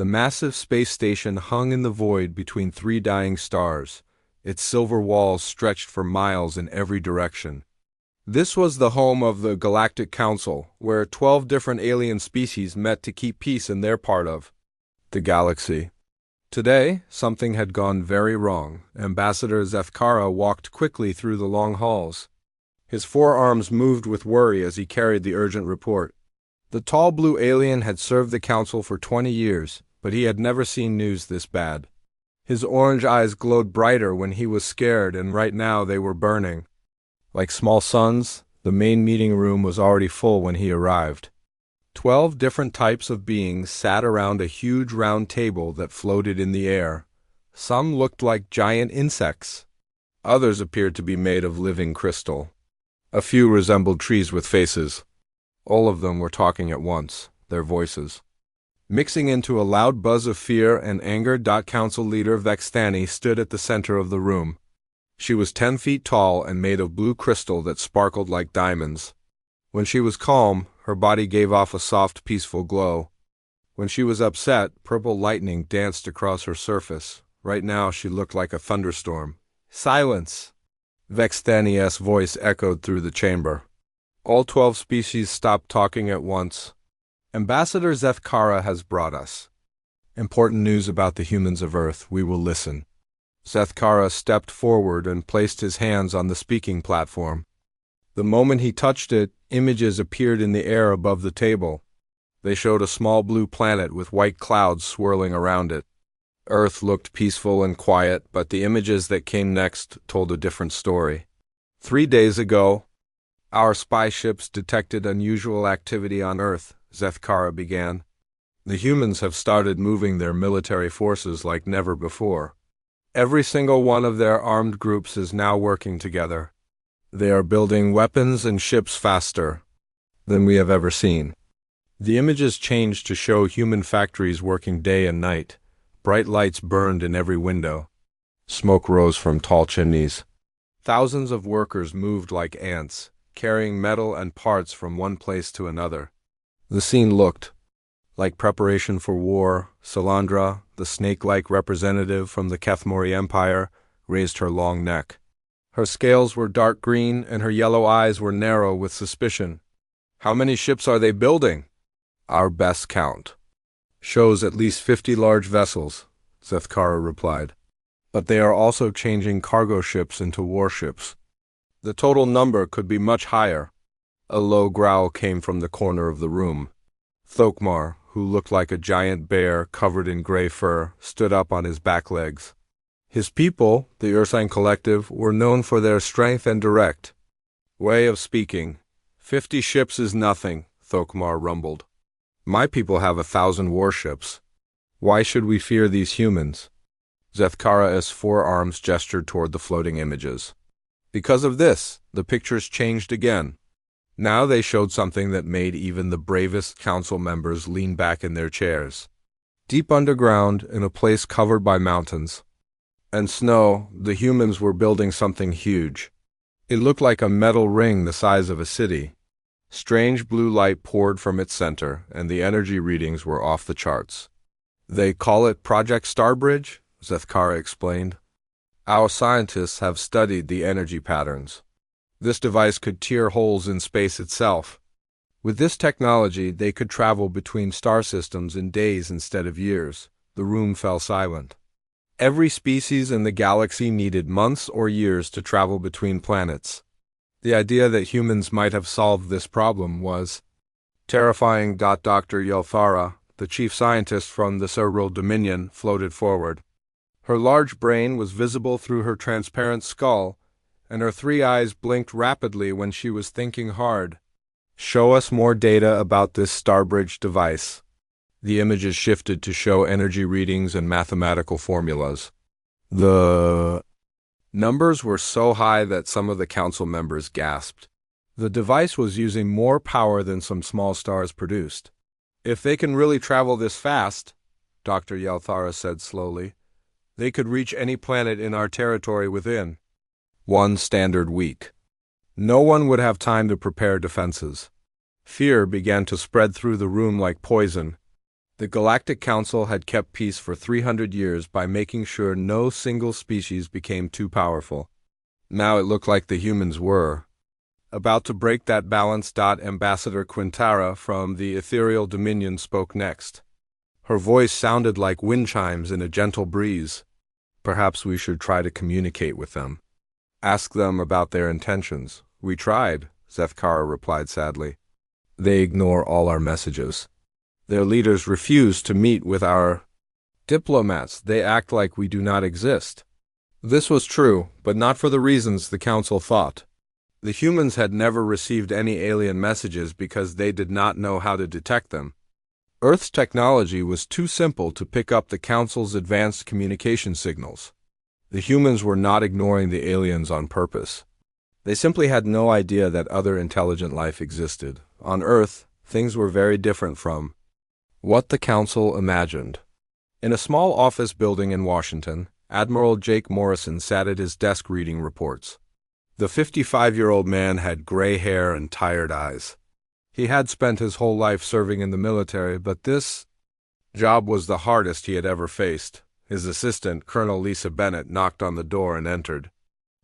The massive space station hung in the void between three dying stars. Its silver walls stretched for miles in every direction. This was the home of the Galactic Council, where 12 different alien species met to keep peace in their part of the galaxy. Today, something had gone very wrong. Ambassador Zethkara walked quickly through the long halls. His forearms moved with worry as he carried the urgent report. The tall blue alien had served the Council for 20 years, but he had never seen news this bad. His orange eyes glowed brighter when he was scared, and right now they were burning. Like small suns, the main meeting room was already full when he arrived. 12 different types of beings sat around a huge round table that floated in the air. Some looked like giant insects. Others appeared to be made of living crystal. A few resembled trees with faces. All of them were talking at once, their voices mixing into a loud buzz of fear and anger. Council leader Vexthani stood at the center of the room. She was 10 feet tall and made of blue crystal that sparkled like diamonds. When she was calm, her body gave off a soft, peaceful glow. When she was upset, purple lightning danced across her surface. Right now, she looked like a thunderstorm. "Silence!" Vexthani's voice echoed through the chamber. All 12 species stopped talking at once. "Ambassador Zethkara has brought us important news about the humans of Earth. We will listen." Zethkara stepped forward and placed his hands on the speaking platform. The moment he touched it, images appeared in the air above the table. They showed a small blue planet with white clouds swirling around it. Earth looked peaceful and quiet, but the images that came next told a different story. 3 days ago, our spy ships detected unusual activity on Earth, Zethkara began. The humans have started moving their military forces like never before. Every single one of their armed groups is now working together. They are building weapons and ships faster than we have ever seen. The images changed to show human factories working day and night. Bright lights burned in every window. Smoke rose from tall chimneys. Thousands of workers moved like ants, carrying metal and parts from one place to another. The scene looked like preparation for war. Salandra, the snake-like representative from the Kethmori Empire, raised her long neck. Her scales were dark green, and her yellow eyes were narrow with suspicion. "How many ships are they building?" "Our best count shows at least 50 large vessels," Zethkara replied. "But they are also changing cargo ships into warships. The total number could be much higher." A low growl came from the corner of the room. Thokmar, who looked like a giant bear covered in gray fur, stood up on his back legs. His people, the Ursine Collective, were known for their strength and direct way of speaking. 50 ships is nothing," Thokmar rumbled. "My people have 1,000 warships. Why should we fear these humans?" Zethkara's forearms gestured toward the floating images. Because of this, the pictures changed again. Now they showed something that made even the bravest council members lean back in their chairs. Deep underground, in a place covered by mountains and snow, the humans were building something huge. It looked like a metal ring the size of a city. Strange blue light poured from its center, and the energy readings were off the charts. "They call it Project Starbridge," Zethkara explained. "Our scientists have studied the energy patterns. This device could tear holes in space itself. With this technology, they could travel between star systems in days instead of years." The room fell silent. Every species in the galaxy needed months or years to travel between planets. The idea that humans might have solved this problem was terrifying. Dr. Yelthara, the chief scientist from the Cerebral Dominion, floated forward. Her large brain was visible through her transparent skull, and her 3 eyes blinked rapidly when she was thinking hard. "Show us more data about this Starbridge device." The images shifted to show energy readings and mathematical formulas. The numbers were so high that some of the council members gasped. The device was using more power than some small stars produced. "If they can really travel this fast," Dr. Yelthara said slowly, "they could reach any planet in our territory within 1 standard week. No one would have time to prepare defenses." Fear began to spread through the room like poison. The Galactic Council had kept peace for 300 years by making sure no single species became too powerful. Now it looked like the humans were about to break that balance. Ambassador Quintara from the Ethereal Dominion spoke next. Her voice sounded like wind chimes in a gentle breeze. Perhaps we should try to communicate with them. Ask them about their intentions. We tried, Zethkara replied sadly. They ignore all our messages. Their leaders refuse to meet with our diplomats. They act like we do not exist. This was true, but not for the reasons the Council thought. The humans had never received any alien messages because they did not know how to detect them. Earth's technology was too simple to pick up the Council's advanced communication signals. The humans were not ignoring the aliens on purpose. They simply had no idea that other intelligent life existed. On Earth, things were very different from what the Council imagined. In a small office building in Washington, Admiral Jake Morrison sat at his desk reading reports. The 55-year-old man had gray hair and tired eyes. He had spent his whole life serving in the military, but this job was the hardest he had ever faced. His assistant, Colonel Lisa Bennett, knocked on the door and entered.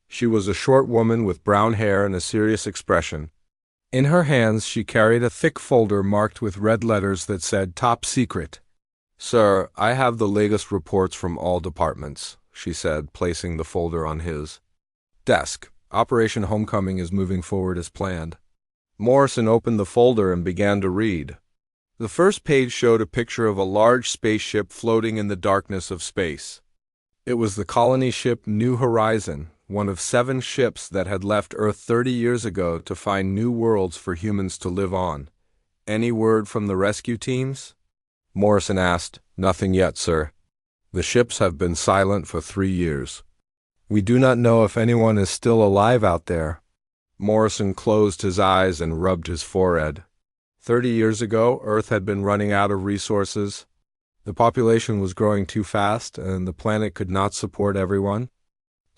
She was a short woman with brown hair and a serious expression. In her hands she carried a thick folder marked with red letters that said, "Top Secret." "Sir, I have the latest reports from all departments," she said, placing the folder on his desk. "Operation Homecoming is moving forward as planned." Morrison opened the folder and began to read. The first page showed a picture of a large spaceship floating in the darkness of space. It was the colony ship New Horizon, one of 7 ships that had left Earth 30 years ago to find new worlds for humans to live on. "Any word from the rescue teams?" Morrison asked. "Nothing yet, sir. The ships have been silent for 3 years. We do not know if anyone is still alive out there." Morrison closed his eyes and rubbed his forehead. 30 years ago, Earth had been running out of resources. The population was growing too fast, and the planet could not support everyone.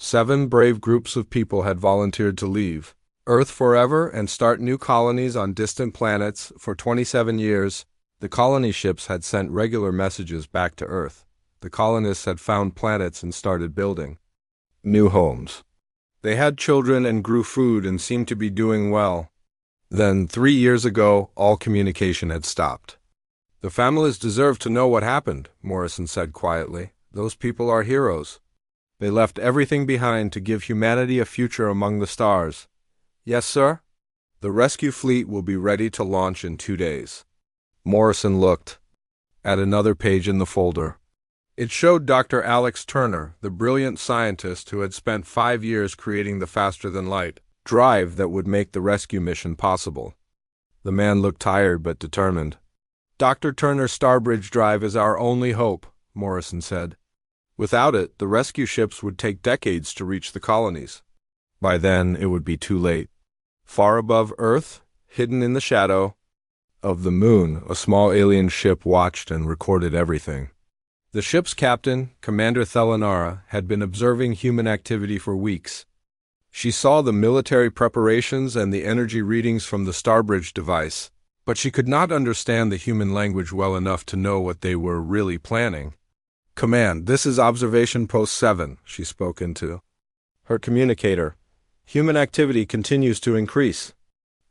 7 brave groups of people had volunteered to leave Earth forever and start new colonies on distant planets. For 27 years, the colony ships had sent regular messages back to Earth. The colonists had found planets and started building new homes. They had children and grew food and seemed to be doing well. Then, 3 years ago, all communication had stopped. "The families deserve to know what happened," Morrison said quietly. "Those people are heroes. They left everything behind to give humanity a future among the stars." "Yes, sir?" "The rescue fleet will be ready to launch in 2 days." Morrison looked at another page in the folder. It showed Dr. Alex Turner, the brilliant scientist who had spent 5 years creating the faster-than-light drive that would make the rescue mission possible. The man looked tired but determined. "Dr. Turner's Starbridge drive is our only hope," Morrison said. "Without it, the rescue ships would take decades to reach the colonies. By then, it would be too late." Far above Earth, hidden in the shadow of the moon, a small alien ship watched and recorded everything. The ship's captain, Commander Thelanara, had been observing human activity for weeks. She saw the military preparations and the energy readings from the Starbridge device, but she could not understand the human language well enough to know what they were really planning. "Command, this is Observation Post 7, she spoke into her communicator. "Human activity continues to increase.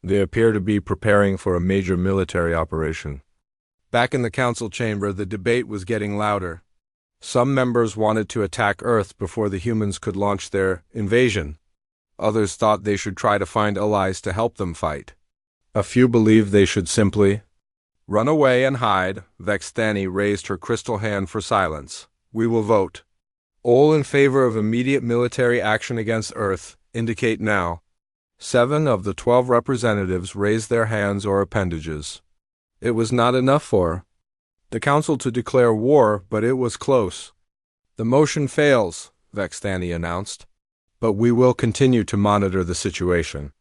They appear to be preparing for a major military operation." Back in the council chamber, the debate was getting louder. Some members wanted to attack Earth before the humans could launch their invasion. Others thought they should try to find allies to help them fight. A few believed they should simply run away and hide. Vexthani raised her crystal hand for silence. "We will vote. All in favor of immediate military action against Earth, indicate now." 7 of the 12 representatives raised their hands or appendages. It was not enough for the council to declare war, but it was close. "The motion fails," Vexthani announced. "But we will continue to monitor the situation.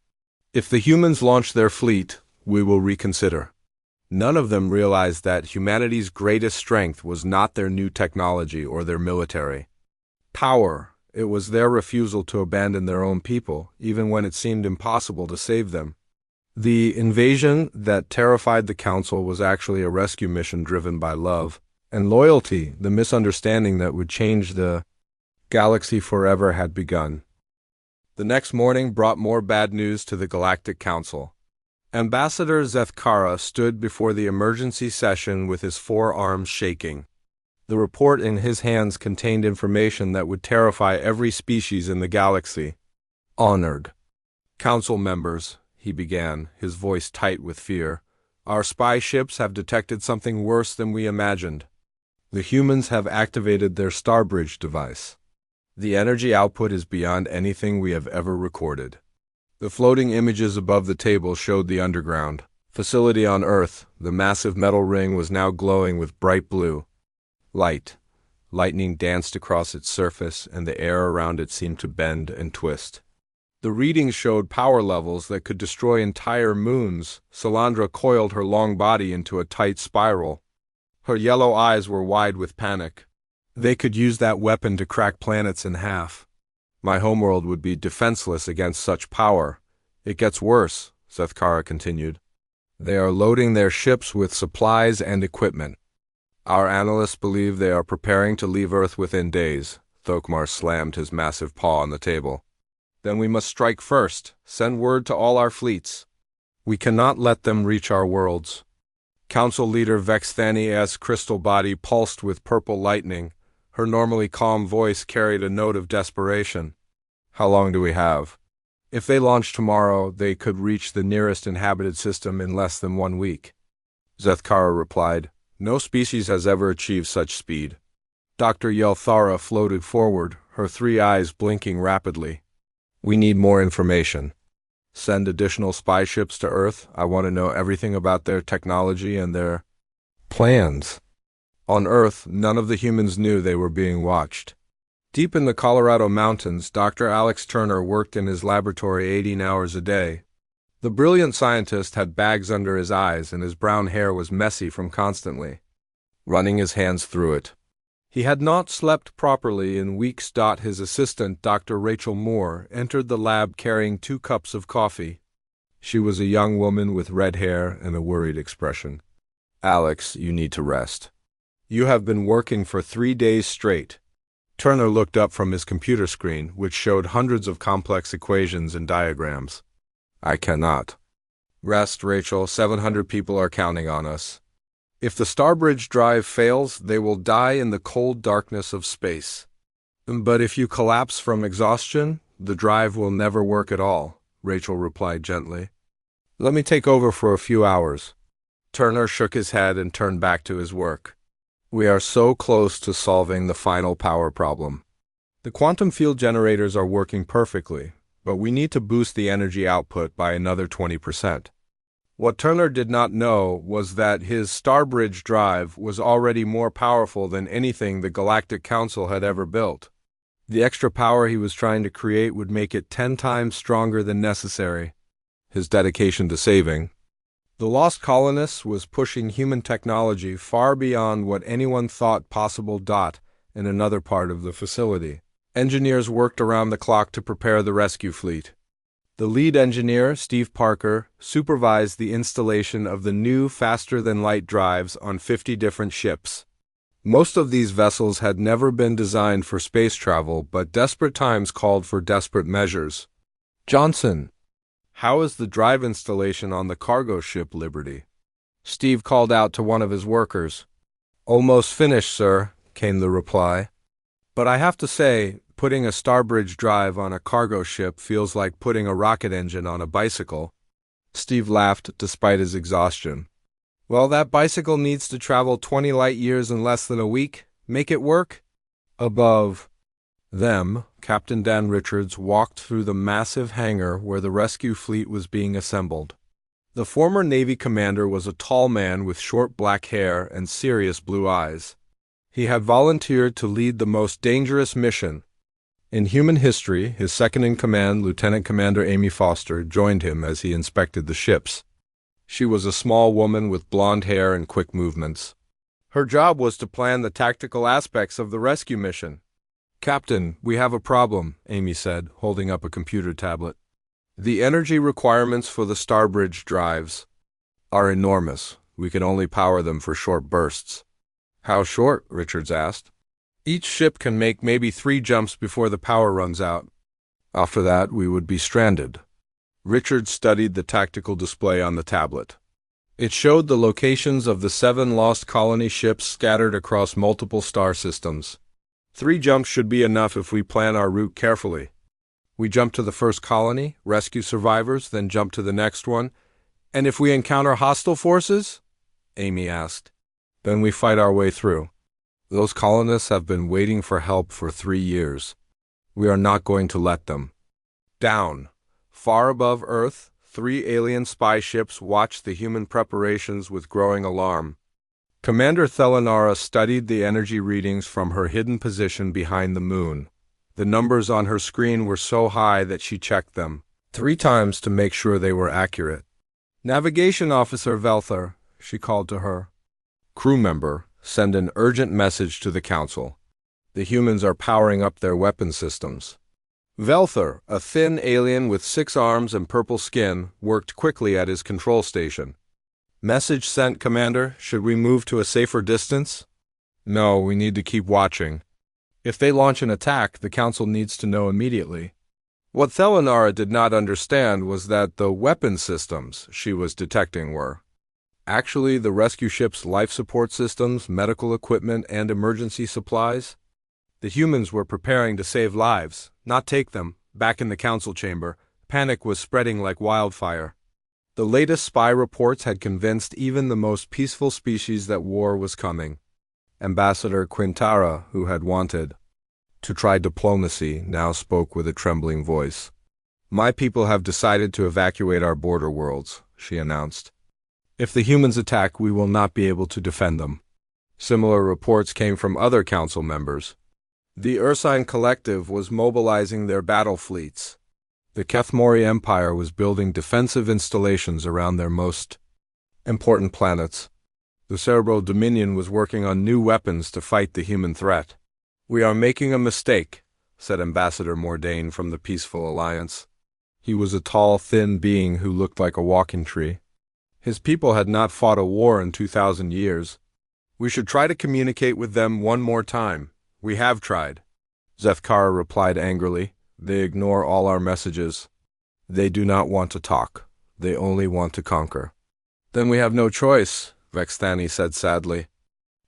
If the humans launch their fleet, we will reconsider." None of them realized that humanity's greatest strength was not their new technology or their military power. It was their refusal to abandon their own people, even when it seemed impossible to save them. The invasion that terrified the Council was actually a rescue mission driven by love and loyalty. The misunderstanding that would change the galaxy forever had begun. The next morning brought more bad news to the Galactic Council. Ambassador Zethkara stood before the emergency session with his forearms shaking. The report in his hands contained information that would terrify every species in the galaxy. Honored Council members, he began, his voice tight with fear, our spy ships have detected something worse than we imagined. The humans have activated their Starbridge device. The energy output is beyond anything we have ever recorded. The floating images above the table showed the underground facility on Earth. The massive metal ring was now glowing with bright blue light. Lightning danced across its surface, and the air around it seemed to bend and twist. The readings showed power levels that could destroy entire moons. Salandra coiled her long body into a tight spiral. Her yellow eyes were wide with panic. They could use that weapon to crack planets in half. My homeworld would be defenseless against such power. It gets worse, Zethkara continued. They are loading their ships with supplies and equipment. Our analysts believe they are preparing to leave Earth within days. Thokmar slammed his massive paw on the table. Then we must strike first. Send word to all our fleets. We cannot let them reach our worlds. Council leader Vexthania's crystal body pulsed with purple lightning. Her normally calm voice carried a note of desperation. How long do we have? If they launch tomorrow, they could reach the nearest inhabited system in less than 1 week. Zethkara replied, no species has ever achieved such speed. Dr. Yelthara floated forward, her 3 eyes blinking rapidly. We need more information. Send additional spy ships to Earth. I want to know everything about their technology and their plans. On Earth, none of the humans knew they were being watched. Deep in the Colorado mountains, Dr. Alex Turner worked in his laboratory 18 hours a day. The brilliant scientist had bags under his eyes, and his brown hair was messy from constantly running his hands through it. He had not slept properly in weeks. His assistant, Dr. Rachel Moore, entered the lab carrying 2 cups of coffee. She was a young woman with red hair and a worried expression. Alex, you need to rest. You have been working for 3 days straight. Turner looked up from his computer screen, which showed hundreds of complex equations and diagrams. I cannot. Rest, Rachel. 700 people are counting on us. If the Starbridge drive fails, they will die in the cold darkness of space. But if you collapse from exhaustion, the drive will never work at all, Rachel replied gently. Let me take over for a few hours. Turner shook his head and turned back to his work. We are so close to solving the final power problem. The quantum field generators are working perfectly, but we need to boost the energy output by another 20%. What Turner did not know was that his Starbridge drive was already more powerful than anything the Galactic Council had ever built. The extra power he was trying to create would make it 10 times stronger than necessary. His dedication to saving the lost colonists was pushing human technology far beyond what anyone thought possible. In another part of the facility, engineers worked around the clock to prepare the rescue fleet. The lead engineer, Steve Parker, supervised the installation of the new faster-than-light drives on 50 different ships. Most of these vessels had never been designed for space travel, but desperate times called for desperate measures. Johnson, how is the drive installation on the cargo ship Liberty? Steve called out to one of his workers. Almost finished, sir, came the reply. But I have to say, putting a Starbridge drive on a cargo ship feels like putting a rocket engine on a bicycle. Steve laughed despite his exhaustion. Well, that bicycle needs to travel 20 light years in less than a week. Make it work? Above them, Captain Dan Richards walked through the massive hangar where the rescue fleet was being assembled. The former Navy commander was a tall man with short black hair and serious blue eyes. He had volunteered to lead the most dangerous mission in human history. His second-in-command, Lieutenant Commander Amy Foster, joined him as he inspected the ships. She was a small woman with blonde hair and quick movements. Her job was to plan the tactical aspects of the rescue mission. Captain, we have a problem, Amy said, holding up a computer tablet. The energy requirements for the Starbridge drives are enormous. We can only power them for short bursts. How short? Richards asked. Each ship can make maybe 3 jumps before the power runs out. After that, we would be stranded. Richards studied the tactical display on the tablet. It showed the locations of the 7 lost colony ships scattered across multiple star systems. 3 jumps should be enough if we plan our route carefully. We jump to the first colony, rescue survivors, then jump to the next one. And if we encounter hostile forces? Amy asked. Then we fight our way through. Those colonists have been waiting for help for 3 years. We are not going to let them. Down. Far above Earth, 3 alien spy ships watched the human preparations with growing alarm. Commander Thelanara studied the energy readings from her hidden position behind the moon. The numbers on her screen were so high that she checked them 3 times to make sure they were accurate. Navigation Officer Velther, she called to her. Crew member, send an urgent message to the Council. The humans are powering up their weapon systems. Velther, a thin alien with 6 arms and purple skin, worked quickly at his control station. Message sent, Commander. Should we move to a safer distance? No, we need to keep watching. If they launch an attack, the Council needs to know immediately. What Thelanara did not understand was that the weapon systems she was detecting were actually the rescue ship's life support systems, medical equipment, and emergency supplies. The humans were preparing to save lives, not take them. Back in the Council chamber, panic was spreading like wildfire. The latest spy reports had convinced even the most peaceful species that war was coming. Ambassador Quintara, who had wanted to try diplomacy, now spoke with a trembling voice. My people have decided to evacuate our border worlds, she announced. If the humans attack, we will not be able to defend them. Similar reports came from other Council members. The Ursine Collective was mobilizing their battle fleets. The Kethmori Empire was building defensive installations around their most important planets. The Cerebral Dominion was working on new weapons to fight the human threat. We are making a mistake, said Ambassador Mordain from the Peaceful Alliance. He was a tall, thin being who looked like a walking tree. His people had not fought a war in 2,000 years. We should try to communicate with them one more time. We have tried. Zethkara replied angrily. They ignore all our messages. They do not want to talk. They only want to conquer. Then we have no choice, Vexthani said sadly.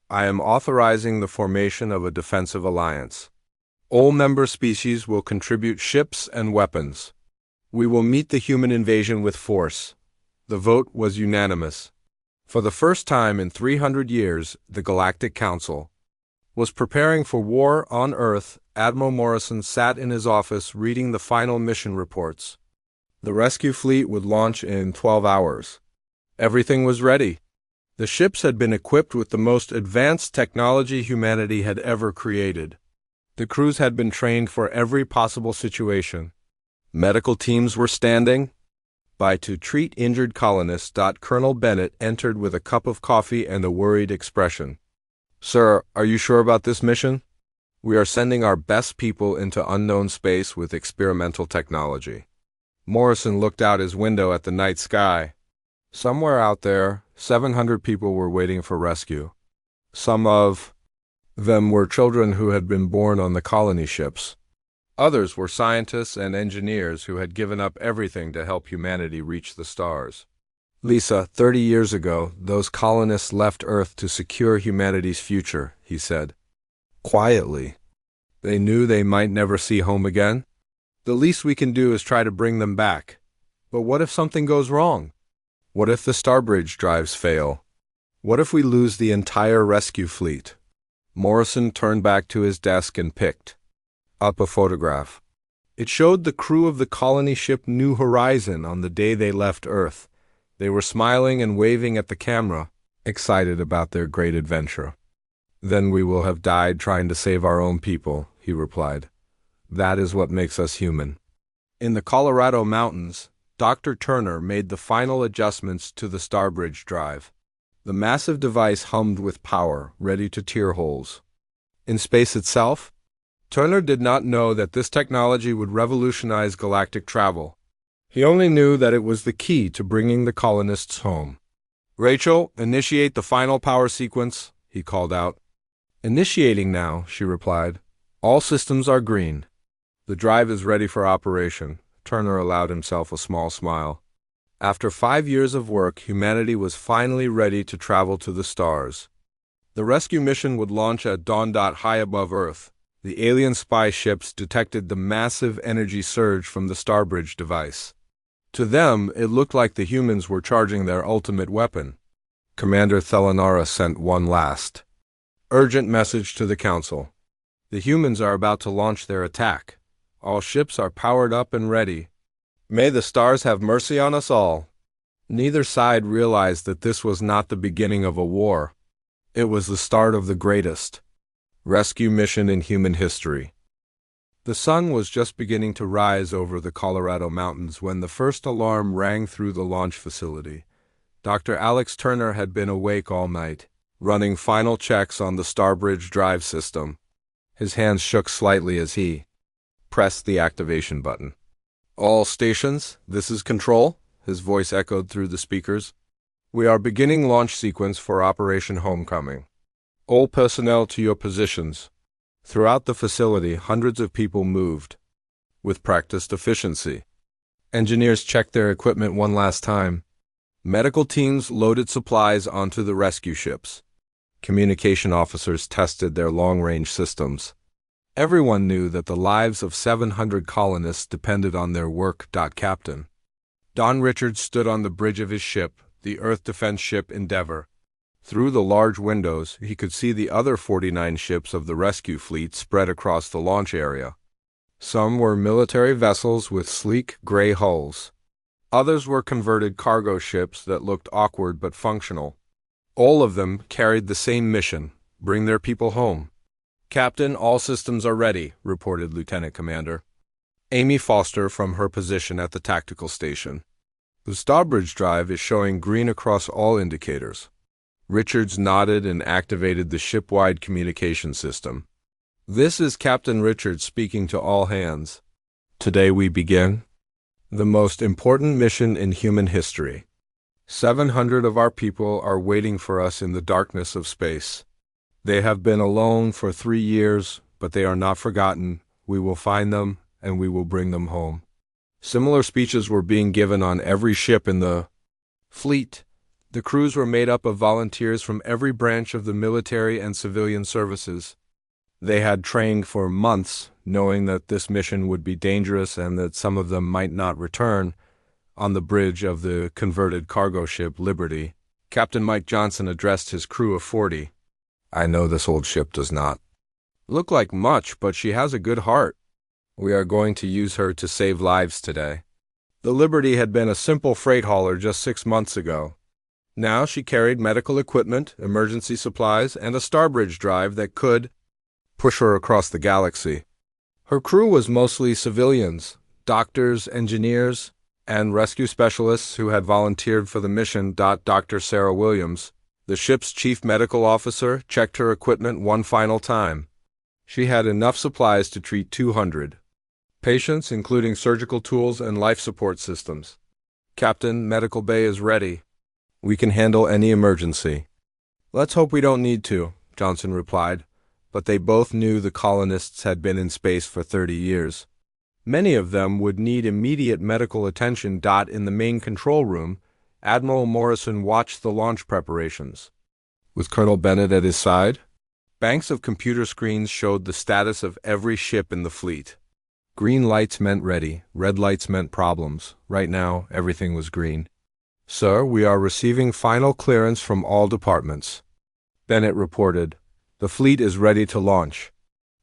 I am authorizing the formation of a defensive alliance. All member species will contribute ships and weapons. We will meet the human invasion with force. The vote was unanimous. For the first time in 300 years, the Galactic Council was preparing for war on Earth. Admiral Morrison sat in his office reading the final mission reports. The rescue fleet would launch in 12 hours. Everything was ready. The ships had been equipped with the most advanced technology humanity had ever created. The crews had been trained for every possible situation. Medical teams were standing by to treat injured colonists. Colonel Bennett entered with a cup of coffee and a worried expression. Sir, are you sure about this mission? We are sending our best people into unknown space with experimental technology. Morrison looked out his window at the night sky. Somewhere out there, 700 people were waiting for rescue. Some of them were children who had been born on the colony ships. Others were scientists and engineers who had given up everything to help humanity reach the stars. Lisa, 30 years ago, those colonists left Earth to secure humanity's future, he said. Quietly. They knew they might never see home again. The least we can do is try to bring them back. But what if something goes wrong? What if the Starbridge drives fail? What if we lose the entire rescue fleet? Morrison turned back to his desk and picked up a photograph. It showed the crew of the colony ship New Horizon on the day they left Earth. They were smiling and waving at the camera, excited about their great adventure. Then we will have died trying to save our own people, he replied. That is what makes us human. In the Colorado mountains, Dr. Turner made the final adjustments to the Starbridge drive. The massive device hummed with power, ready to tear holes. In space itself, Turner did not know that this technology would revolutionize galactic travel. He only knew that it was the key to bringing the colonists home. "Rachel, initiate the final power sequence," he called out. "Initiating now," she replied. "All systems are green." "The drive is ready for operation." Turner allowed himself a small smile. After 5 years of work, humanity was finally ready to travel to the stars. The rescue mission would launch at dawn. High above Earth, the alien spy ships detected the massive energy surge from the Starbridge device. To them, it looked like the humans were charging their ultimate weapon. Commander Thelanara sent one last, urgent message to the Council. "The humans are about to launch their attack. All ships are powered up and ready. May the stars have mercy on us all." Neither side realized that this was not the beginning of a war. It was the start of the greatest rescue mission in human history. The sun was just beginning to rise over the Colorado mountains when the first alarm rang through the launch facility. Dr. Alex Turner had been awake all night, running final checks on the Starbridge drive system. His hands shook slightly as he pressed the activation button. "All stations, this is Control," his voice echoed through the speakers. "We are beginning launch sequence for Operation Homecoming. All personnel to your positions." Throughout the facility, hundreds of people moved, with practiced efficiency. Engineers checked their equipment one last time. Medical teams loaded supplies onto the rescue ships. Communication officers tested their long-range systems. Everyone knew that the lives of 700 colonists depended on their work. Captain Don Richards stood on the bridge of his ship, the Earth Defense ship Endeavor. Through the large windows, he could see the other 49 ships of the rescue fleet spread across the launch area. Some were military vessels with sleek gray hulls. Others were converted cargo ships that looked awkward but functional. All of them carried the same mission: bring their people home. "Captain, all systems are ready," reported Lieutenant Commander Amy Foster from her position at the tactical station. "The Starbridge drive is showing green across all indicators." Richards nodded and activated the ship-wide communication system. "This is Captain Richards speaking to all hands. Today we begin the most important mission in human history. 700 of our people are waiting for us in the darkness of space. They have been alone for 3 years, but they are not forgotten. We will find them, and we will bring them home." Similar speeches were being given on every ship in the fleet. The crews were made up of volunteers from every branch of the military and civilian services. They had trained for months, knowing that this mission would be dangerous and that some of them might not return. On the bridge of the converted cargo ship Liberty, Captain Mike Johnson addressed his crew of 40. "I know this old ship does not look like much, but she has a good heart. We are going to use her to save lives today." The Liberty had been a simple freight hauler just 6 months ago. Now she carried medical equipment, emergency supplies, and a Starbridge drive that could push her across the galaxy. Her crew was mostly civilians, doctors, engineers, and rescue specialists who had volunteered for the mission. Dr. Sarah Williams, the ship's chief medical officer, checked her equipment one final time. She had enough supplies to treat 200 patients, including surgical tools and life support systems. "Captain, medical bay is ready. We can handle any emergency." "Let's hope we don't need to," Johnson replied, but they both knew the colonists had been in space for 30 years. Many of them would need immediate medical attention. In the main control room, Admiral Morrison watched the launch preparations. With Colonel Bennett at his side, banks of computer screens showed the status of every ship in the fleet. Green lights meant ready, red lights meant problems. Right now, everything was green. "Sir, we are receiving final clearance from all departments," Bennett reported. "The fleet is ready to launch."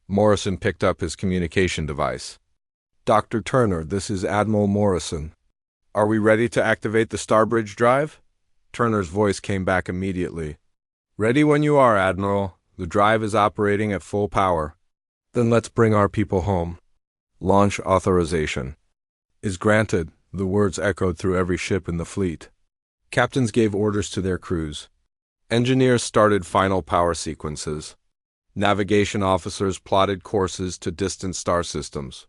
Morrison picked up his communication device. "Dr. Turner, this is Admiral Morrison. Are we ready to activate the Starbridge drive?" Turner's voice came back immediately. "Ready when you are, Admiral. The drive is operating at full power." "Then let's bring our people home." "Launch authorization is granted," the words echoed through every ship in the fleet. Captains gave orders to their crews. Engineers started final power sequences. Navigation officers plotted courses to distant star systems.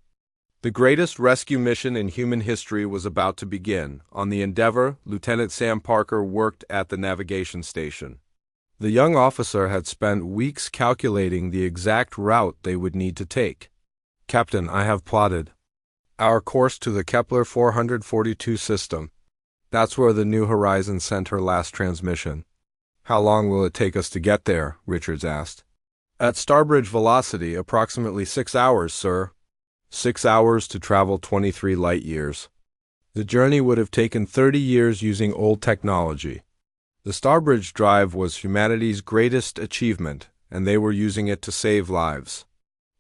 The greatest rescue mission in human history was about to begin. On the Endeavour, Lieutenant Sam Parker worked at the navigation station. The young officer had spent weeks calculating the exact route they would need to take. "Captain, I have plotted our course to the Kepler 442 system. That's where the New Horizons sent her last transmission." "How long will it take us to get there?" Richards asked. "At Starbridge velocity, approximately 6 hours, sir." 6 hours to travel 23 light years. The journey would have taken 30 years using old technology. The Starbridge drive was humanity's greatest achievement, and they were using it to save lives.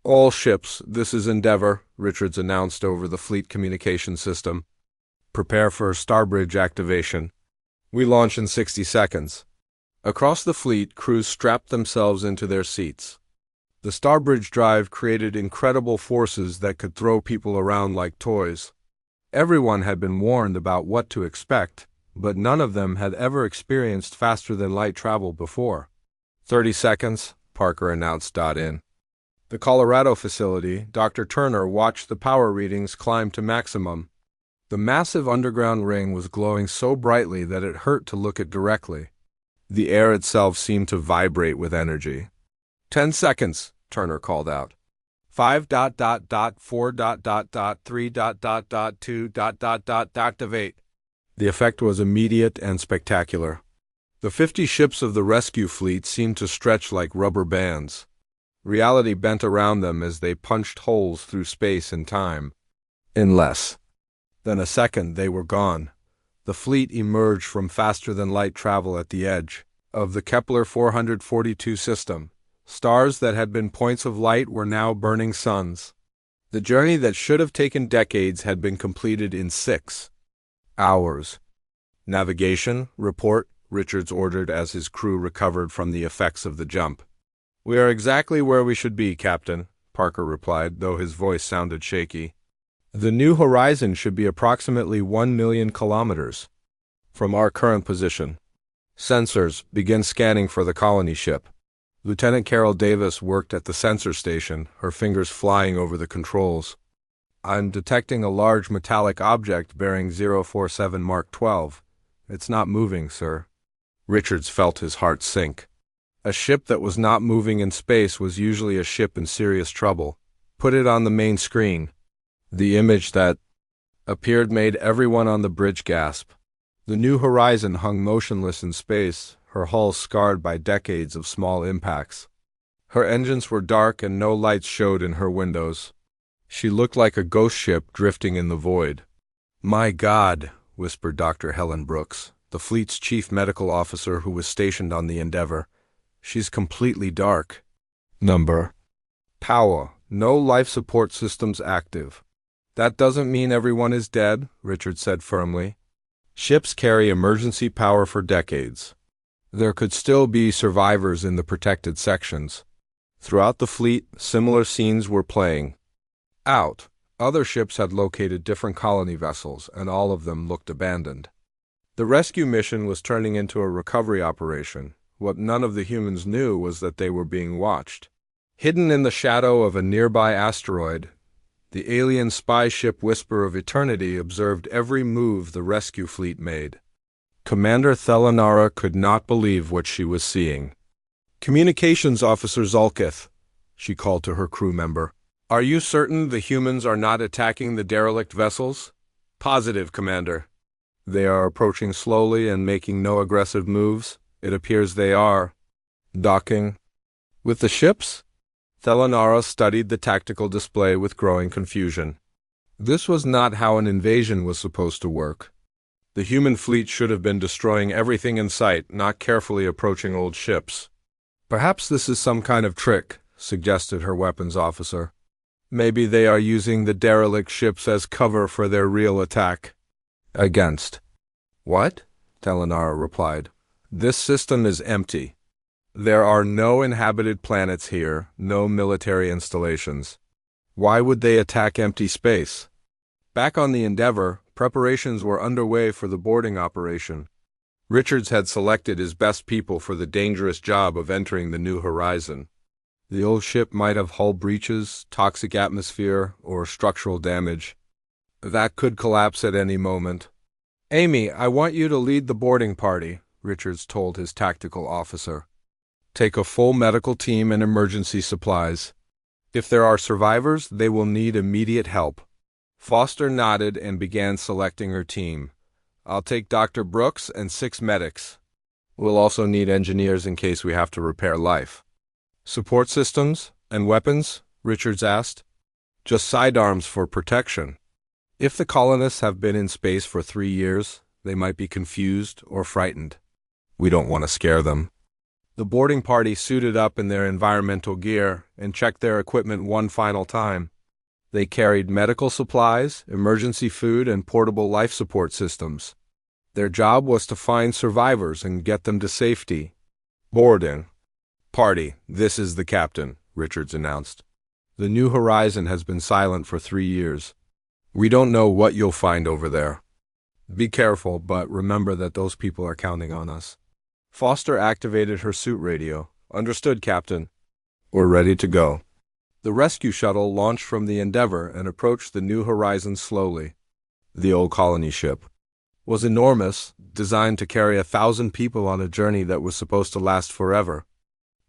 "All ships, this is Endeavour," Richards announced over the fleet communication system. "Prepare for Starbridge activation. We launch in 60 seconds. Across the fleet, crews strapped themselves into their seats. The Starbridge drive created incredible forces that could throw people around like toys. Everyone had been warned about what to expect, but none of them had ever experienced faster-than-light travel before. 30 seconds, Parker announced. In the Colorado facility, Dr. Turner watched the power readings climb to maximum. The massive underground ring was glowing so brightly that it hurt to look at directly. The air itself seemed to vibrate with energy. 10 seconds, Turner called out. 5.4.3.2. Activate. The effect was immediate and spectacular. The 50 ships of the rescue fleet seemed to stretch like rubber bands. Reality bent around them as they punched holes through space and time. In less than a second, they were gone. The fleet emerged from faster-than-light travel at the edge of the Kepler 442 system. Stars that had been points of light were now burning suns. The journey that should have taken decades had been completed in 6 hours. "Navigation, report," Richards ordered as his crew recovered from the effects of the jump. "We are exactly where we should be, Captain," Parker replied, though his voice sounded shaky. "The New Horizon should be approximately 1 million kilometers from our current position. Sensors, begin scanning for the colony ship." Lieutenant Carol Davis worked at the sensor station, her fingers flying over the controls. "I'm detecting a large metallic object bearing 047 Mark 12. It's not moving, sir." Richards felt his heart sink. A ship that was not moving in space was usually a ship in serious trouble. "Put it on the main screen." The image that appeared made everyone on the bridge gasp. The New Horizon hung motionless in space, her hull scarred by decades of small impacts. Her engines were dark and no lights showed in her windows. She looked like a ghost ship drifting in the void. "My God," whispered Dr. Helen Brooks, the fleet's chief medical officer who was stationed on the Endeavour. "She's completely dark." Number. "Power. No life support systems active." "That doesn't mean everyone is dead," Richard said firmly. "Ships carry emergency power for decades. There could still be survivors in the protected sections." Throughout the fleet, similar scenes were playing out. Other ships had located different colony vessels, and all of them looked abandoned. The rescue mission was turning into a recovery operation. What none of the humans knew was that they were being watched. Hidden in the shadow of a nearby asteroid, the alien spy ship Whisper of Eternity observed every move the rescue fleet made. Commander Thelanara could not believe what she was seeing. "Communications Officer Zolkith," she called to her crew member. "Are you certain the humans are not attacking the derelict vessels?" "Positive, Commander." "They are approaching slowly and making no aggressive moves?" "It appears they are." "Docking with the ships?" Thelanara studied the tactical display with growing confusion. This was not how an invasion was supposed to work. The human fleet should have been destroying everything in sight, not carefully approaching old ships. "Perhaps this is some kind of trick," suggested her weapons officer. "Maybe they are using the derelict ships as cover for their real attack." "Against what?" Thelanara replied. "This system is empty. There are no inhabited planets here, no military installations. Why would they attack empty space?" Back on the Endeavour, preparations were underway for the boarding operation. Richards had selected his best people for the dangerous job of entering the New Horizon. The old ship might have hull breaches, toxic atmosphere, or structural damage. That could collapse at any moment. Amy, I want you to lead the boarding party, Richards told his tactical officer. Take a full medical team and emergency supplies. If there are survivors, they will need immediate help. Foster nodded and began selecting her team. I'll take Dr. Brooks and 6 medics. We'll also need engineers in case we have to repair life. Support systems and weapons? Richards asked. Just sidearms for protection. If the colonists have been in space for 3 years, they might be confused or frightened. We don't want to scare them. The boarding party suited up in their environmental gear and checked their equipment one final time. They carried medical supplies, emergency food, and portable life support systems. Their job was to find survivors and get them to safety. Boarding party, this is the captain, Richards announced. The New Horizon has been silent for 3 years. We don't know what you'll find over there. Be careful, but remember that those people are counting on us. Foster activated her suit radio. Understood, Captain. We're ready to go. The rescue shuttle launched from the Endeavor and approached the New Horizon slowly. The old colony ship was enormous, designed to carry 1,000 people on a journey that was supposed to last forever.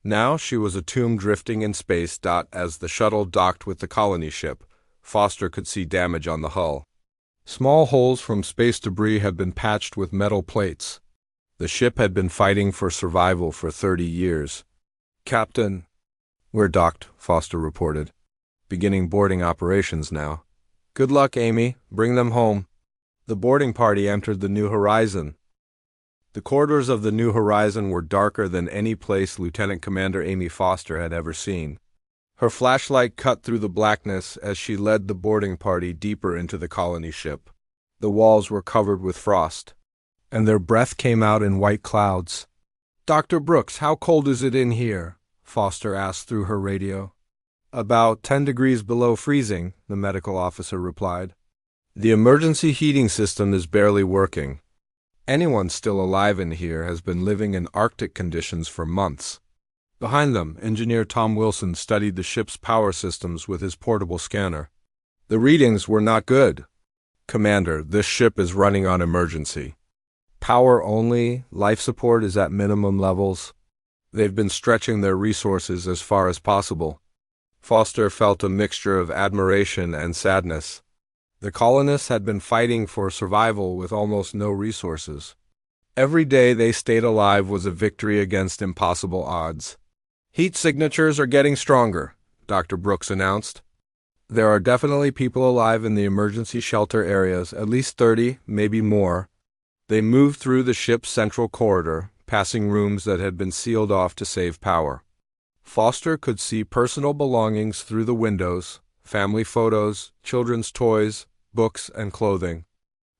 Now she was a tomb drifting in space. As the shuttle docked with the colony ship, Foster could see damage on the hull. Small holes from space debris had been patched with metal plates. The ship had been fighting for survival for 30 years. Captain, we're docked, Foster reported. Beginning boarding operations now. Good luck, Amy. Bring them home. The boarding party entered the New Horizon. The corridors of the New Horizon were darker than any place Lieutenant Commander Amy Foster had ever seen. Her flashlight cut through the blackness as she led the boarding party deeper into the colony ship. The walls were covered with frost, and their breath came out in white clouds. Dr. Brooks, how cold is it in here? Foster asked through her radio. About 10 degrees below freezing, the medical officer replied. The emergency heating system is barely working. Anyone still alive in here has been living in Arctic conditions for months. Behind them, Engineer Tom Wilson studied the ship's power systems with his portable scanner. The readings were not good. Commander, this ship is running on emergency. Power only, life support is at minimum levels. They've been stretching their resources as far as possible. Foster felt a mixture of admiration and sadness. The colonists had been fighting for survival with almost no resources. Every day they stayed alive was a victory against impossible odds. Heat signatures are getting stronger, Dr. Brooks announced. There are definitely people alive in the emergency shelter areas, at least 30, maybe more. They moved through the ship's central corridor, passing rooms that had been sealed off to save power. Foster could see personal belongings through the windows, family photos, children's toys, books, and clothing.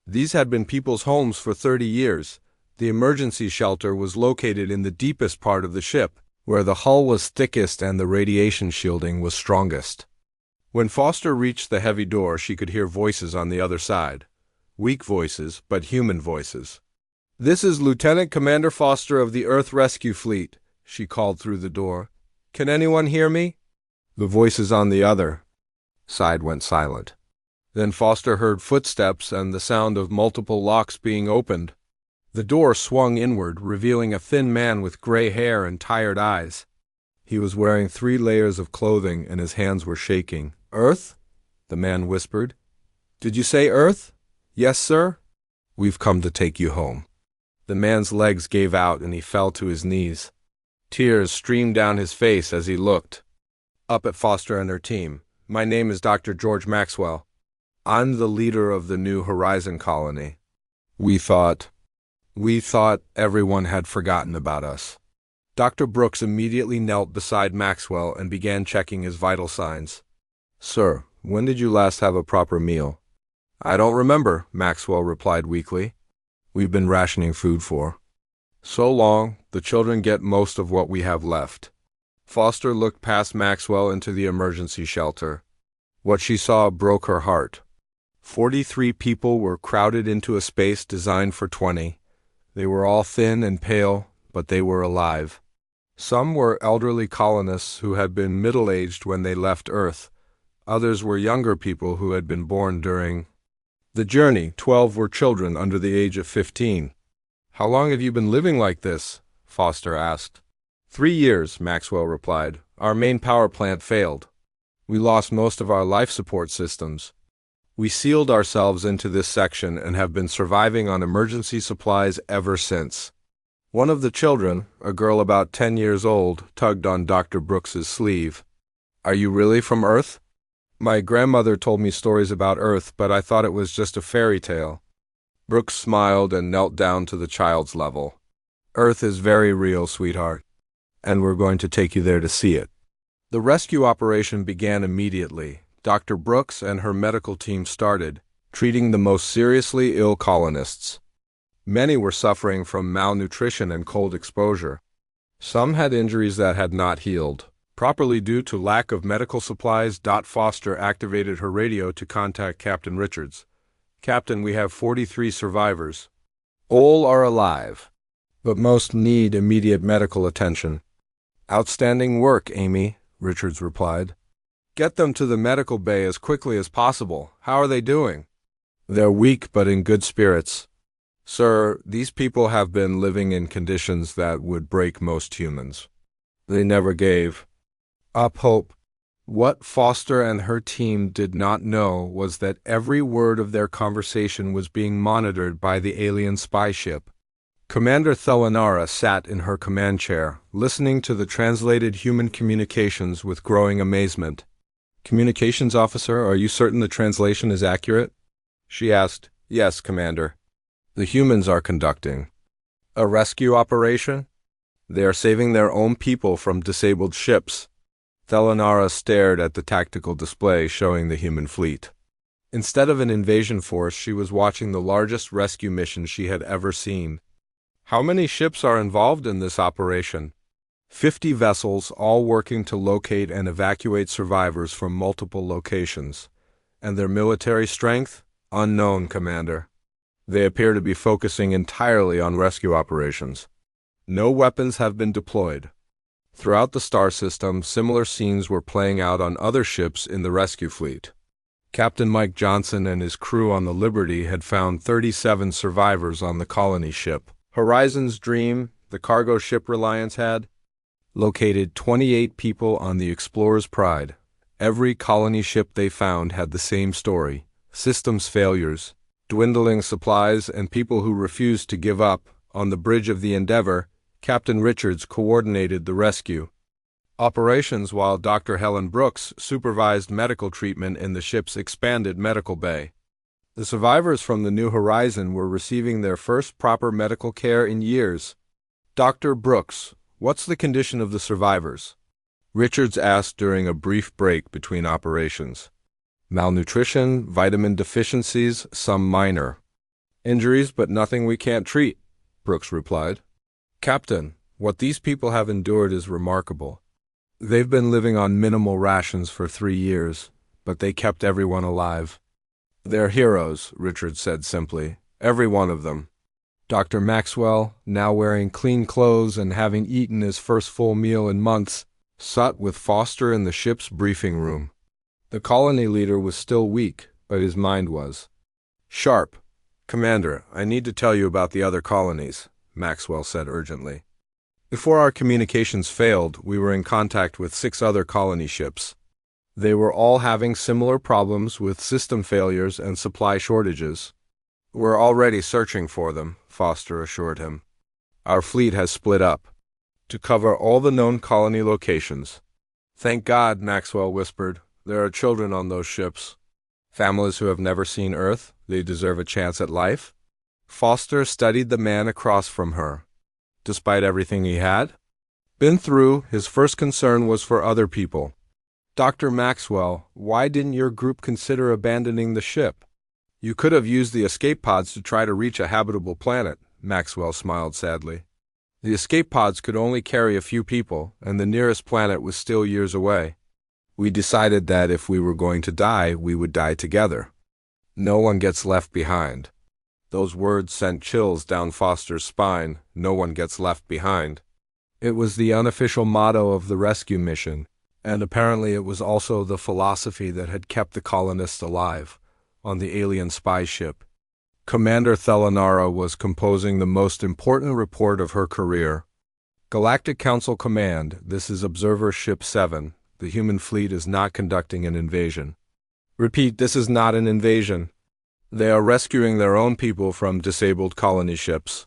These had been people's homes for 30 years. The emergency shelter was located in the deepest part of the ship, where the hull was thickest and the radiation shielding was strongest. When Foster reached the heavy door, she could hear voices on the other side. Weak voices, but human voices. This is Lieutenant Commander Foster of the Earth Rescue Fleet, she called through the door. Can anyone hear me? The voices on the other side went silent. Then Foster heard footsteps and the sound of multiple locks being opened. The door swung inward, revealing a thin man with gray hair and tired eyes. He was wearing 3 layers of clothing and his hands were shaking. Earth? The man whispered. Did you say Earth? Yes, sir. We've come to take you home. The man's legs gave out and he fell to his knees. Tears streamed down his face as he looked up at Foster and her team. My name is Dr. George Maxwell. I'm the leader of the New Horizon colony. We thought everyone had forgotten about us. Dr. Brooks immediately knelt beside Maxwell and began checking his vital signs. Sir, when did you last have a proper meal? I don't remember, Maxwell replied weakly. We've been rationing food for so long, the children get most of what we have left. Foster looked past Maxwell into the emergency shelter. What she saw broke her heart. 43 people were crowded into a space designed for 20. They were all thin and pale, but they were alive. Some were elderly colonists who had been middle-aged when they left Earth. Others were younger people who had been born during the journey. 12 were children under the age of 15. "How long have you been living like this?" Foster asked. 3 years, Maxwell replied. "Our main power plant failed. We lost most of our life support systems. We sealed ourselves into this section and have been surviving on emergency supplies ever since." One of the children, a girl about 10 years old, tugged on Dr. Brooks's sleeve. "Are you really from Earth?" "My grandmother told me stories about Earth, but I thought it was just a fairy tale." Brooks smiled and knelt down to the child's level. "Earth is very real, sweetheart, and we're going to take you there to see it." The rescue operation began immediately. Dr. Brooks and her medical team started, treating the most seriously ill colonists. Many were suffering from malnutrition and cold exposure. Some had injuries that had not healed, properly due to lack of medical supplies. Foster activated her radio to contact Captain Richards. "Captain, we have 43 survivors. All are alive, but most need immediate medical attention." "Outstanding work, Amy," Richards replied. "Get them to the medical bay as quickly as possible. How are they doing?" "They're weak but in good spirits. Sir, these people have been living in conditions that would break most humans. They never gave up hope." What Foster and her team did not know was that every word of their conversation was being monitored by the alien spy ship. Commander Thelanara sat in her command chair, listening to the translated human communications with growing amazement. "Communications officer, are you certain the translation is accurate?" she asked. "Yes, Commander. The humans are conducting a rescue operation. They are saving their own people from disabled ships." Thelanara stared at the tactical display showing the human fleet. Instead of an invasion force, she was watching the largest rescue mission she had ever seen. "How many ships are involved in this operation?" 50 vessels, all working to locate and evacuate survivors from multiple locations. "And their military strength?" "Unknown, Commander. They appear to be focusing entirely on rescue operations. No weapons have been deployed." Throughout the star system, similar scenes were playing out on other ships in the rescue fleet. Captain Mike Johnson and his crew on the Liberty had found 37 survivors on the colony ship. Horizon's Dream, the cargo ship Reliance had, located 28 people on the Explorer's Pride. Every colony ship they found had the same story: systems failures, dwindling supplies, and people who refused to give up. On the bridge of the Endeavor, Captain Richards coordinated the rescue operations while Dr. Helen Brooks supervised medical treatment in the ship's expanded medical bay. The survivors from the New Horizon were receiving their first proper medical care in years. "Dr. Brooks, what's the condition of the survivors?" Richards asked during a brief break between operations. "Malnutrition, vitamin deficiencies, some minor injuries, but nothing we can't treat," Brooks replied. "Captain, what these people have endured is remarkable. They've been living on minimal rations for 3 years, but they kept everyone alive." "They're heroes," Richards said simply. "Every one of them." Dr. Maxwell, now wearing clean clothes and having eaten his first full meal in months, sat with Foster in the ship's briefing room. The colony leader was still weak, but his mind was sharp. "Commander, I need to tell you about the other colonies," Maxwell said urgently. "Before our communications failed, we were in contact with 6 other colony ships. They were all having similar problems with system failures and supply shortages." "We're already searching for them," Foster assured him. "Our fleet has split up to cover all the known colony locations." "Thank God," Maxwell whispered. "There are children on those ships. Families who have never seen Earth. They deserve a chance at life." Foster studied the man across from her. Despite everything he had been through, his first concern was for other people. "Dr. Maxwell, why didn't your group consider abandoning the ship?" "You could have used the escape pods to try to reach a habitable planet," Maxwell smiled sadly. "The escape pods could only carry a few people, and the nearest planet was still years away. We decided that if we were going to die, we would die together. No one gets left behind." Those words sent chills down Foster's spine. No one gets left behind. It was the unofficial motto of the rescue mission, and apparently it was also the philosophy that had kept the colonists alive on the alien spy ship. Commander Thelanara was composing the most important report of her career. Galactic Council Command, this is Observer Ship 7. The human fleet is not conducting an invasion. Repeat, this is not an invasion. They are rescuing their own people from disabled colony ships.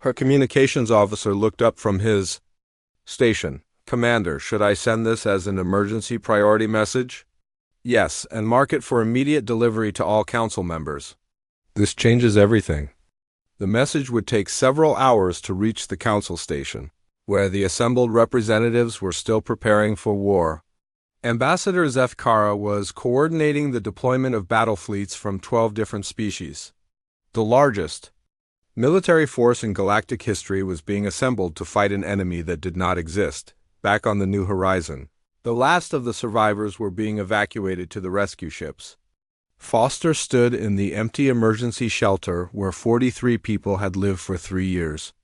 Her communications officer looked up from his station. Commander, should I send this as an emergency priority message? Yes, and mark it for immediate delivery to all council members. This changes everything. The message would take several hours to reach the council station, where the assembled representatives were still preparing for war. Ambassador Zefkara was coordinating the deployment of battle fleets from 12 different species. The largest military force in galactic history was being assembled to fight an enemy that did not exist, back on the New Horizon. The last of the survivors were being evacuated to the rescue ships. Foster stood in the empty emergency shelter where 43 people had lived for 3 years.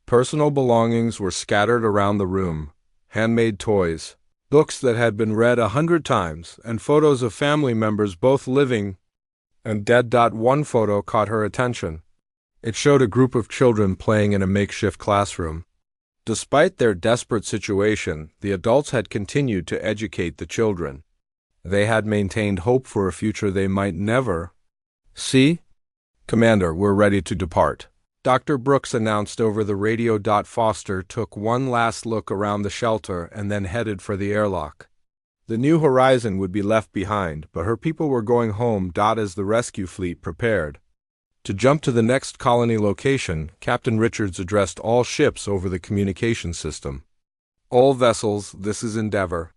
Personal belongings were scattered around the room, handmade toys, books that had been read 100 times, and photos of family members both living and dead. One photo caught her attention. It showed a group of children playing in a makeshift classroom. Despite their desperate situation, the adults had continued to educate the children. They had maintained hope for a future they might never see. Commander, we're ready to depart. Dr. Brooks announced over the radio. Foster took one last look around the shelter and then headed for the airlock. The New Horizon would be left behind, but her people were going home. As the rescue fleet prepared to jump to the next colony location, Captain Richards addressed all ships over the communication system. All vessels, this is Endeavor.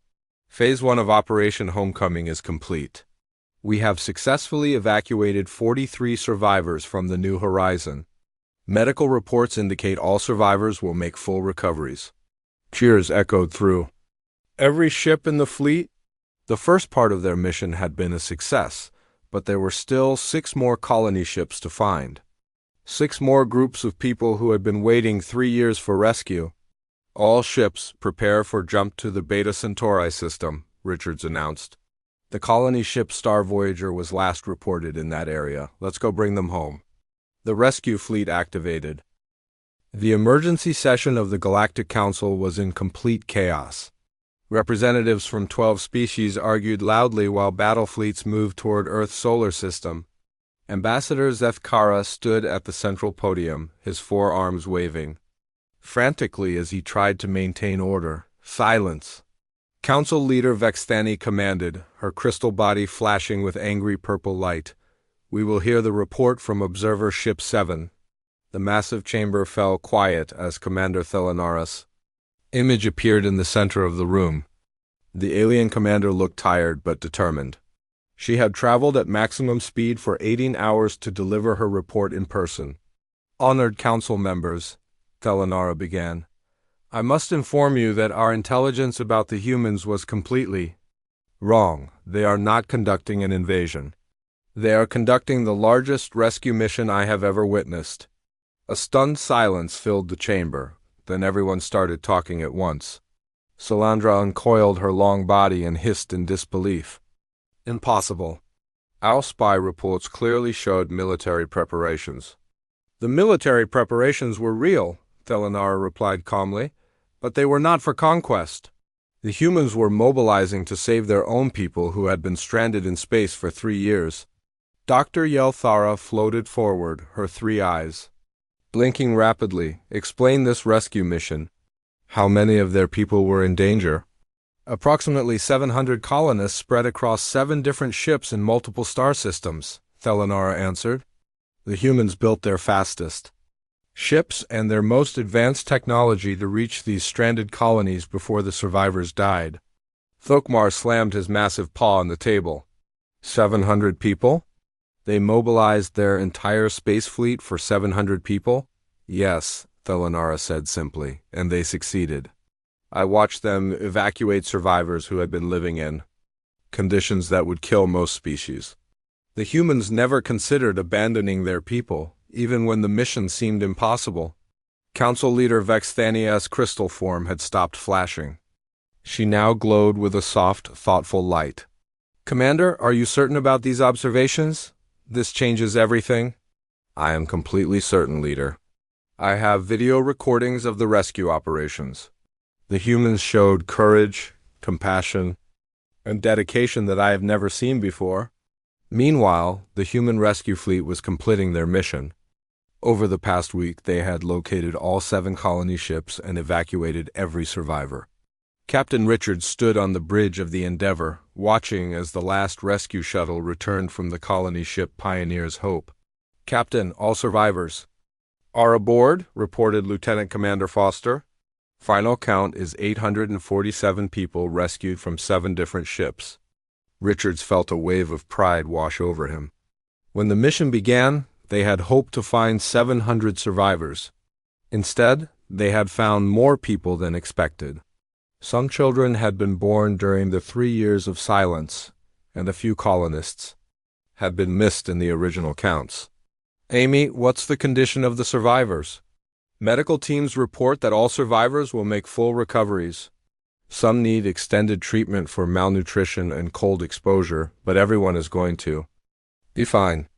Phase 1 of Operation Homecoming is complete. We have successfully evacuated 43 survivors from the New Horizon. Medical reports indicate all survivors will make full recoveries. Cheers echoed through every ship in the fleet. The first part of their mission had been a success, but there were still 6 more colony ships to find. 6 more groups of people who had been waiting 3 years for rescue. All ships prepare for jump to the Beta Centauri system, Richards announced. The colony ship Star Voyager was last reported in that area. Let's go bring them home. The rescue fleet activated. The emergency session of the Galactic Council was in complete chaos. Representatives from 12 species argued loudly while battle fleets moved toward Earth's solar system. Ambassador Zefkara stood at the central podium, his forearms waving frantically as he tried to maintain order. Silence. Council leader Vexthani commanded, her crystal body flashing with angry purple light. We will hear the report from Observer Ship 7. The massive chamber fell quiet as Commander Thelanara's image appeared in the center of the room. The alien commander looked tired but determined. She had traveled at maximum speed for 18 hours to deliver her report in person. Honored council members, Thelanara began, I must inform you that our intelligence about the humans was completely wrong. They are not conducting an invasion. They are conducting the largest rescue mission I have ever witnessed. A stunned silence filled the chamber. Then everyone started talking at once. Salandra uncoiled her long body and hissed in disbelief. Impossible. Our spy reports clearly showed military preparations. The military preparations were real, Thelanara replied calmly, but they were not for conquest. The humans were mobilizing to save their own people who had been stranded in space for 3 years. Dr. Yelthara floated forward, her 3 eyes blinking rapidly. Explain this rescue mission. How many of their people were in danger? Approximately 700 colonists spread across 7 different ships in multiple star systems, Thelanara answered. The humans built their fastest ships and their most advanced technology to reach these stranded colonies before the survivors died. Thokmar slammed his massive paw on the table. 700 people? They mobilized their entire space fleet for 700 people? Yes, Thelanara said simply, and they succeeded. I watched them evacuate survivors who had been living in conditions that would kill most species. The humans never considered abandoning their people, even when the mission seemed impossible. Council leader Vexthania's crystal form had stopped flashing. She now glowed with a soft, thoughtful light. Commander, are you certain about these observations? This changes everything. I am completely certain, leader. I have video recordings of the rescue operations. The humans showed courage, compassion, and dedication that I have never seen before. Meanwhile, the human rescue fleet was completing their mission. Over the past week, they had located all 7 colony ships and evacuated every survivor. Captain Richards stood on the bridge of the Endeavor, watching as the last rescue shuttle returned from the colony ship Pioneer's Hope. Captain, all survivors are aboard, reported Lieutenant Commander Foster. Final count is 847 people rescued from 7 different ships. Richards felt a wave of pride wash over him. When the mission began, they had hoped to find 700 survivors. Instead, they had found more people than expected. Some children had been born during the 3 years of silence, and a few colonists had been missed in the original counts. Amy, what's the condition of the survivors? Medical teams report that all survivors will make full recoveries. Some need extended treatment for malnutrition and cold exposure, but everyone is going to be fine.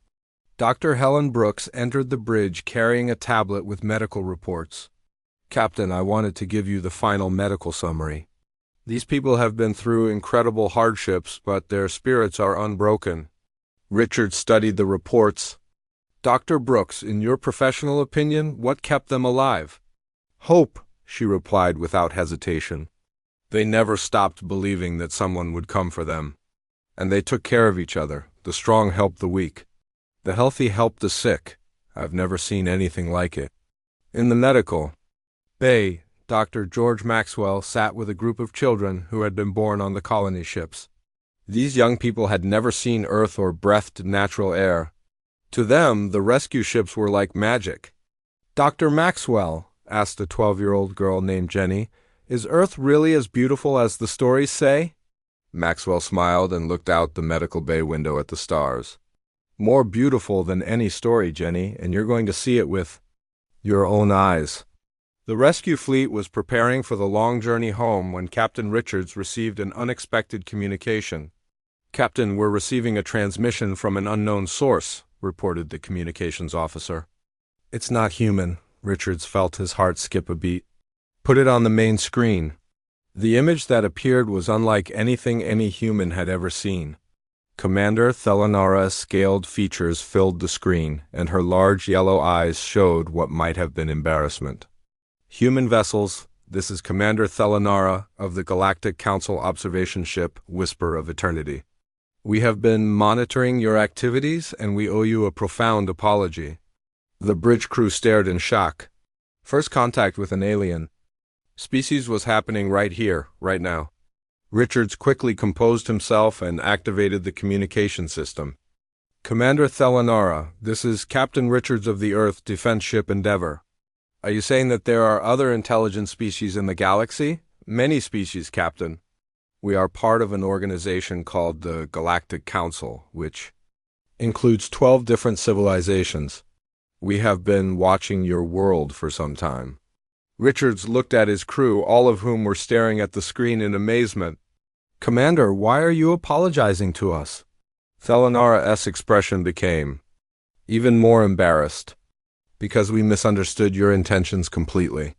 Dr. Helen Brooks entered the bridge carrying a tablet with medical reports. Captain, I wanted to give you the final medical summary. These people have been through incredible hardships, but their spirits are unbroken. Richard studied the reports. Dr. Brooks, in your professional opinion, what kept them alive? Hope, she replied without hesitation. They never stopped believing that someone would come for them. And they took care of each other. The strong helped the weak. The healthy helped the sick. I've never seen anything like it. In the medical bay, Dr. George Maxwell sat with a group of children who had been born on the colony ships. These young people had never seen Earth or breathed natural air. To them, the rescue ships were like magic. Dr. Maxwell, asked a 12-year-old girl named Jenny, is Earth really as beautiful as the stories say? Maxwell smiled and looked out the medical bay window at the stars. More beautiful than any story, Jenny, and you're going to see it with your own eyes. The rescue fleet was preparing for the long journey home when Captain Richards received an unexpected communication. Captain, we're receiving a transmission from an unknown source, reported the communications officer. It's not human. Richards felt his heart skip a beat. Put it on the main screen. The image that appeared was unlike anything any human had ever seen. Commander Thelanara's scaled features filled the screen, and her large yellow eyes showed what might have been embarrassment. Human vessels, this is Commander Thelanara of the Galactic Council observation ship Whisper of Eternity. We have been monitoring your activities, and we owe you a profound apology. The bridge crew stared in shock. First contact with an alien. Species was happening right here, right now. Richards quickly composed himself and activated the communication system. Commander Thelanara, this is Captain Richards of the Earth Defense Ship Endeavor. Are you saying that there are other intelligent species in the galaxy? Many species, Captain. We are part of an organization called the Galactic Council, which includes 12 different civilizations. We have been watching your world for some time. Richards looked at his crew, all of whom were staring at the screen in amazement. Commander, why are you apologizing to us? Thelanara's expression became even more embarrassed. Because we misunderstood your intentions completely.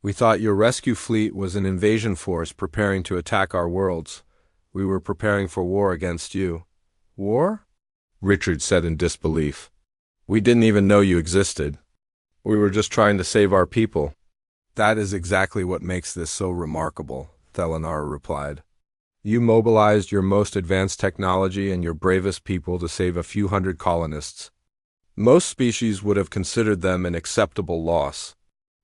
We thought your rescue fleet was an invasion force preparing to attack our worlds. We were preparing for war against you. War? Richards said in disbelief. We didn't even know you existed. We were just trying to save our people. That is exactly what makes this so remarkable, Thelanara replied. You mobilized your most advanced technology and your bravest people to save a few hundred colonists. Most species would have considered them an acceptable loss.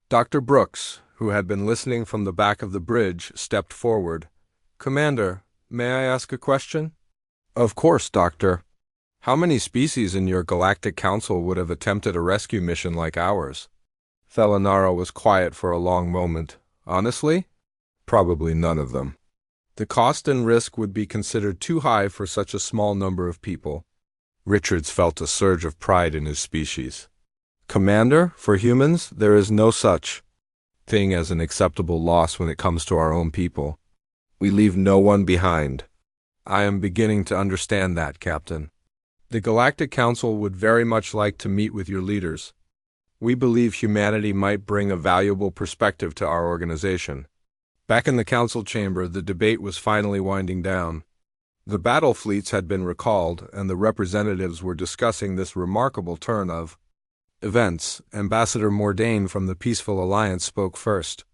Dr. Brooks, who had been listening from the back of the bridge, stepped forward. Commander, may I ask a question? Of course, Doctor. How many species in your Galactic Council would have attempted a rescue mission like ours? Thelanara was quiet for a long moment. Honestly? Probably none of them. The cost and risk would be considered too high for such a small number of people. Richards felt a surge of pride in his species. Commander, for humans, there is no such thing as an acceptable loss when it comes to our own people. We leave no one behind. I am beginning to understand that, Captain. The Galactic Council would very much like to meet with your leaders. We believe humanity might bring a valuable perspective to our organization. Back in the council chamber, the debate was finally winding down. The battle fleets had been recalled, and the representatives were discussing this remarkable turn of events. Ambassador Mordain from the Peaceful Alliance spoke first.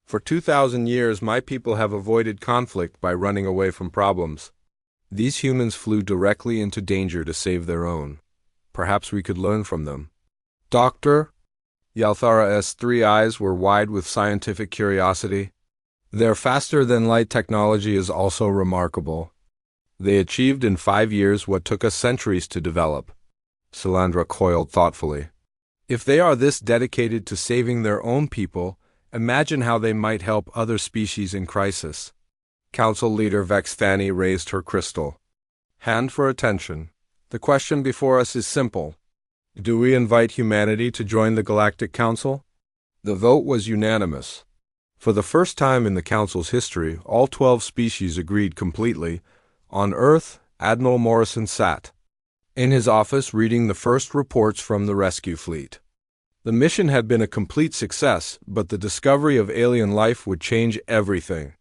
For 2,000 years, my people have avoided conflict by running away from problems. These humans flew directly into danger to save their own. Perhaps we could learn from them. Doctor? Yalthara's three eyes were wide with scientific curiosity. Their faster-than-light technology is also remarkable. They achieved in 5 years what took us centuries to develop. Salandra coiled thoughtfully. If they are this dedicated to saving their own people, imagine how they might help other species in crisis. Council leader Vexthani raised her crystal hand for attention. The question before us is simple. Do we invite humanity to join the Galactic Council? The vote was unanimous. For the first time in the Council's history, all 12 species agreed completely. On Earth, Admiral Morrison sat in his office reading the first reports from the rescue fleet. The mission had been a complete success, but the discovery of alien life would change everything.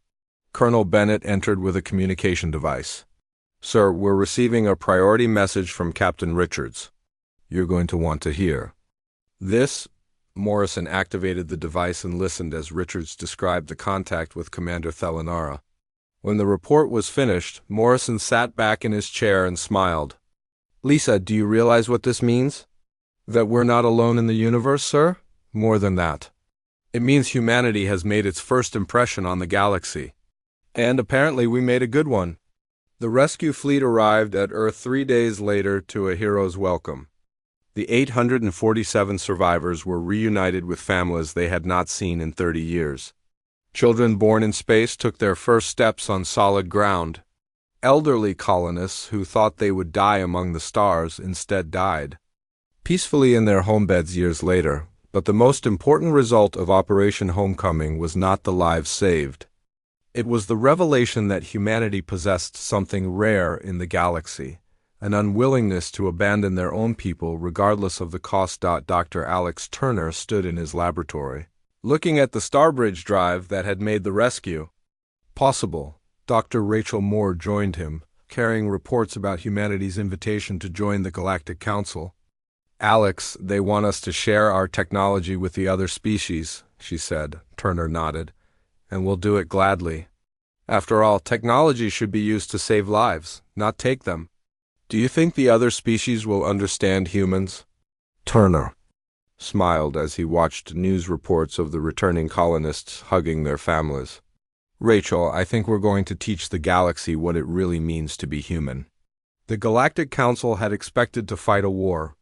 Colonel Bennett entered with a communication device. Sir, we're receiving a priority message from Captain Richards. You're going to want to hear this. Morrison activated the device and listened as Richards described the contact with Commander Thelanara. When the report was finished, Morrison sat back in his chair and smiled. Lisa, do you realize what this means? That we're not alone in the universe, sir? More than that. It means humanity has made its first impression on the galaxy. And apparently we made a good one. The rescue fleet arrived at Earth 3 days later to a hero's welcome. The 847 survivors were reunited with families they had not seen in 30 years. Children born in space took their first steps on solid ground. Elderly colonists who thought they would die among the stars instead died peacefully in their homebeds years later, but the most important result of Operation Homecoming was not the lives saved. It was the revelation that humanity possessed something rare in the galaxy, an unwillingness to abandon their own people regardless of the cost. Dr. Alex Turner stood in his laboratory, looking at the Starbridge drive that had made the rescue possible. Dr. Rachel Moore joined him, carrying reports about humanity's invitation to join the Galactic Council. Alex, they want us to share our technology with the other species, she said. Turner nodded. And we'll do it gladly. After all, technology should be used to save lives, not take them. Do you think the other species will understand humans? Turner smiled as he watched news reports of the returning colonists hugging their families. Rachel, I think we're going to teach the galaxy what it really means to be human. The Galactic Council had expected to fight a war,